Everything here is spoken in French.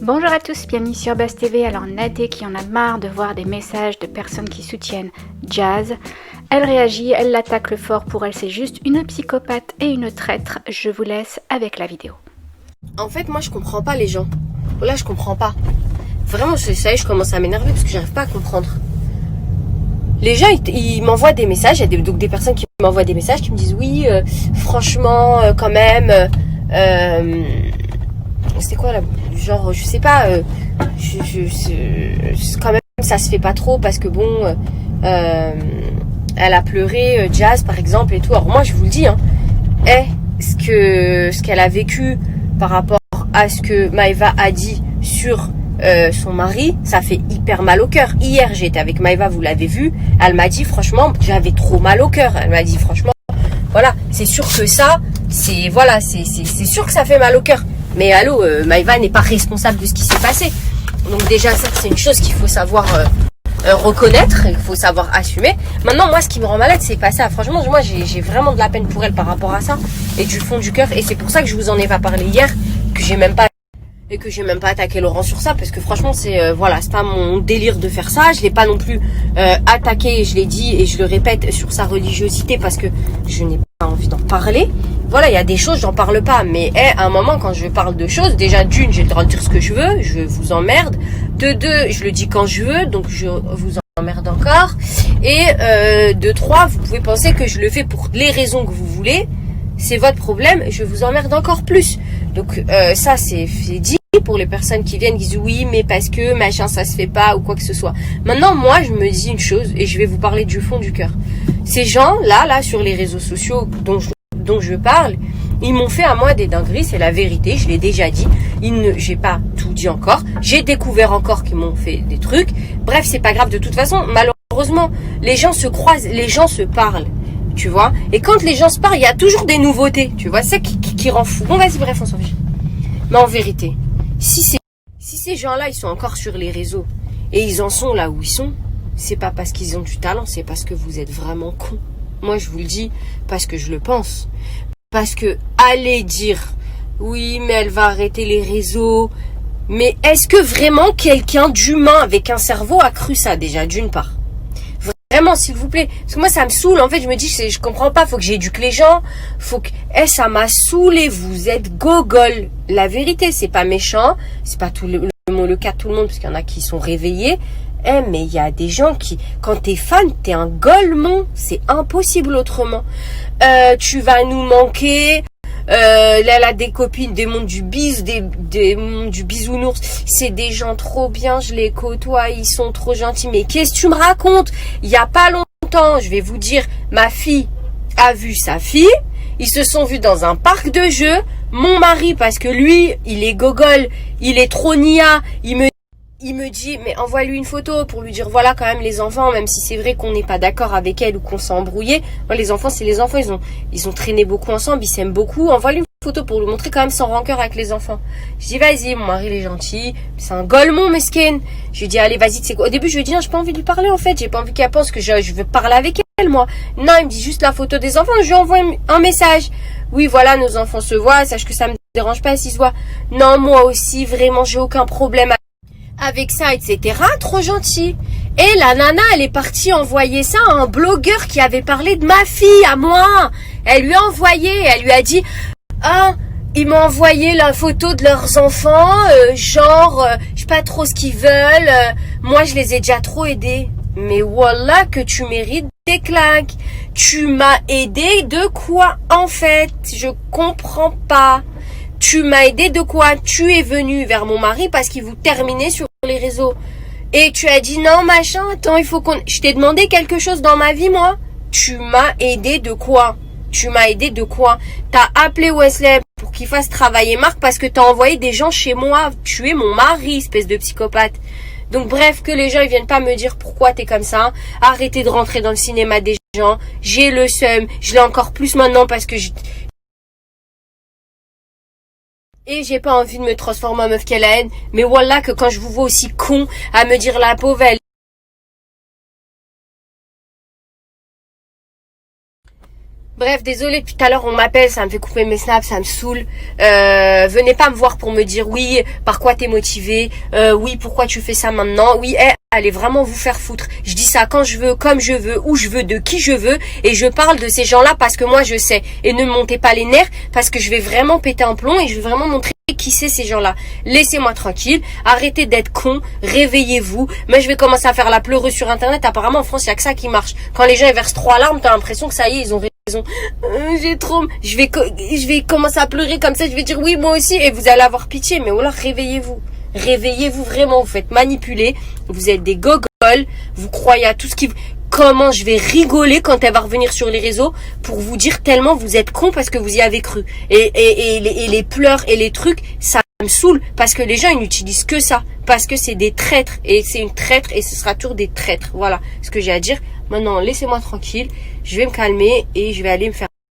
Bonjour à tous, bienvenue sur Buzz TV. Alors Nadé qui en a marre de voir des messages de personnes qui soutiennent Jazz, elle réagit, elle l'attaque le fort. Pour elle c'est juste une psychopathe et une traître. Je vous laisse avec la vidéo. En fait moi je comprends pas les gens. Là je comprends pas. Vraiment ça y est, je commence à m'énerver parce que j'arrive pas à comprendre. Les gens ils m'envoient des messages, il y a donc des personnes qui m'envoient des messages qui me disent oui franchement quand même c'était quoi là, genre je sais pas quand même ça se fait pas trop parce que bon elle a pleuré Jazz par exemple et tout. Alors moi je vous le dis ce qu'elle a vécu par rapport à ce que Maëva a dit sur son mari, ça fait hyper mal au cœur. Hier j'étais avec Maëva, vous l'avez vu, elle m'a dit franchement j'avais trop mal au cœur. Elle m'a dit franchement voilà, c'est sûr que ça c'est voilà, c'est sûr que ça fait mal au cœur. Mais allô, Maëva n'est pas responsable de ce qui s'est passé. Donc déjà ça c'est une chose qu'il faut savoir reconnaître, il faut savoir assumer. Maintenant moi ce qui me rend malade c'est pas ça. Franchement moi j'ai vraiment de la peine pour elle par rapport à ça et du fond du cœur. Et c'est pour ça que je vous en ai pas parlé hier, que j'ai même pas attaqué Laurent sur ça, parce que franchement c'est voilà, c'est pas mon délire de faire ça. Je l'ai pas non plus attaqué, je l'ai dit et je le répète, sur sa religiosité parce que je n'ai pas envie d'en parler. Voilà, il y a des choses j'en parle pas, mais à un moment quand je parle de choses, déjà d'une j'ai le droit de dire ce que je veux, je vous emmerde. De deux, je le dis quand je veux, donc je vous emmerde encore. Et de trois, vous pouvez penser que je le fais pour les raisons que vous voulez. C'est votre problème, je vous emmerde encore plus. Donc ça c'est dit pour les personnes qui viennent, qui disent oui mais parce que machin ça se fait pas ou quoi que ce soit. Maintenant moi je me dis une chose et je vais vous parler du fond du cœur. Ces gens là sur les réseaux sociaux dont je parle, ils m'ont fait à moi des dingueries, c'est la vérité, je l'ai déjà dit. J'ai pas tout dit encore, j'ai découvert encore qu'ils m'ont fait des trucs. Bref, c'est pas grave de toute façon. Malheureusement, les gens se croisent, les gens se parlent, tu vois. Et quand les gens se parlent, il y a toujours des nouveautés, tu vois. C'est ça qui rend fou. Bon, vas-y, bref, on s'en fiche. Mais en vérité, si ces gens-là, ils sont encore sur les réseaux et ils en sont là où ils sont, c'est pas parce qu'ils ont du talent, c'est parce que vous êtes vraiment cons. Moi, je vous le dis parce que je le pense. Parce que allez dire oui, mais elle va arrêter les réseaux. Mais est-ce que vraiment quelqu'un d'humain avec un cerveau a cru ça déjà, d'une part? Vraiment, s'il vous plaît. Parce que moi, ça me saoule. En fait, je me dis, je comprends pas. Faut que j'éduque les gens. Faut que... ça m'a saoulé. Vous êtes gogol. La vérité, c'est pas méchant. C'est pas le cas de tout le monde, parce qu'il y en a qui sont réveillés. Mais il y a des gens qui, quand t'es fan, t'es un golemon. C'est impossible autrement. Tu vas nous manquer. Elle a des copines, des mondes du du bisounours. C'est des gens trop bien, je les côtoie, ils sont trop gentils. Mais qu'est-ce que tu me racontes? Il y a pas longtemps, je vais vous dire, ma fille a vu sa fille. Ils se sont vus dans un parc de jeux. Mon mari, parce que lui, il est gogol, il est trop nia, il me dit, mais envoie-lui une photo pour lui dire, voilà quand même les enfants, même si c'est vrai qu'on n'est pas d'accord avec elle ou qu'on s'est embrouillé. Moi, les enfants, c'est les enfants, ils ont traîné beaucoup ensemble, ils s'aiment beaucoup. Envoie-lui une photo pour lui montrer quand même sans rancœur avec les enfants. Je dis, vas-y, mon mari, il est gentil, c'est un golemon, mesquine. Je lui dis, allez, vas-y, tu sais quoi. Au début, je lui dis, non, j'ai pas envie de lui parler, en fait. J'ai pas envie qu'elle pense que je veux parler avec elle, moi. Non, il me dit juste la photo des enfants. Je lui envoie un message. Oui, voilà, nos enfants se voient, sache que ça me dérange pas s'ils se voient. Non, moi aussi, vraiment, j'ai aucun problème avec ça, etc. Trop gentil. Et la nana, elle est partie envoyer ça à un blogueur qui avait parlé de ma fille, à moi. Elle lui a envoyé, elle lui a dit, ils m'ont envoyé la photo de leurs enfants, je sais pas trop ce qu'ils veulent, moi je les ai déjà trop aidés. Mais voilà que tu mérites des claques. Tu m'as aidé de quoi, en fait? Je comprends pas. Tu m'as aidé de quoi? Tu es venu vers mon mari parce qu'il vous terminait sur les réseaux. Et tu as dit non machin, attends, il faut qu'on... Je t'ai demandé quelque chose dans ma vie, moi? Tu m'as aidé de quoi? Tu m'as aidé de quoi? T'as appelé Wesley pour qu'il fasse travailler Marc parce que t'as envoyé des gens chez moi. Tu es mon mari, espèce de psychopathe. Donc bref, que les gens ils viennent pas me dire pourquoi t'es comme ça. Arrêtez de rentrer dans le cinéma des gens. J'ai le seum. Je l'ai encore plus maintenant parce que et j'ai pas envie de me transformer en meuf qu'elle a haine. Mais voilà que quand je vous vois aussi con à me dire la pauvre elle. Bref, désolé, tout à l'heure on m'appelle, ça me fait couper mes snaps, ça me saoule. Venez pas me voir pour me dire oui, par quoi t'es motivé, oui, pourquoi tu fais ça maintenant, oui, allez vraiment vous faire foutre. Je dis ça quand je veux, comme je veux, où je veux, de qui je veux, et je parle de ces gens-là parce que moi je sais. Et ne me montez pas les nerfs parce que je vais vraiment péter un plomb et je vais vraiment montrer qui c'est ces gens-là. Laissez-moi tranquille, arrêtez d'être con, réveillez-vous. Mais je vais commencer à faire la pleureuse sur internet. Apparemment en France il y a que ça qui marche. Quand les gens ils versent 3 larmes, t'as l'impression que ça y est, ils ont raison. J'ai trop, je vais commencer à pleurer comme ça, je vais dire oui moi aussi et vous allez avoir pitié. Mais oh là, réveillez-vous. Réveillez-vous vraiment, vous faites manipuler, vous êtes des gogoles, vous croyez à tout ce qui... Comment je vais rigoler quand elle va revenir sur les réseaux pour vous dire tellement vous êtes cons parce que vous y avez cru. Et les pleurs et les trucs, ça me saoule parce que les gens ils n'utilisent que ça. Parce que c'est des traîtres et c'est une traître et ce sera toujours des traîtres. Voilà ce que j'ai à dire. Maintenant, laissez-moi tranquille, je vais me calmer et je vais aller me faire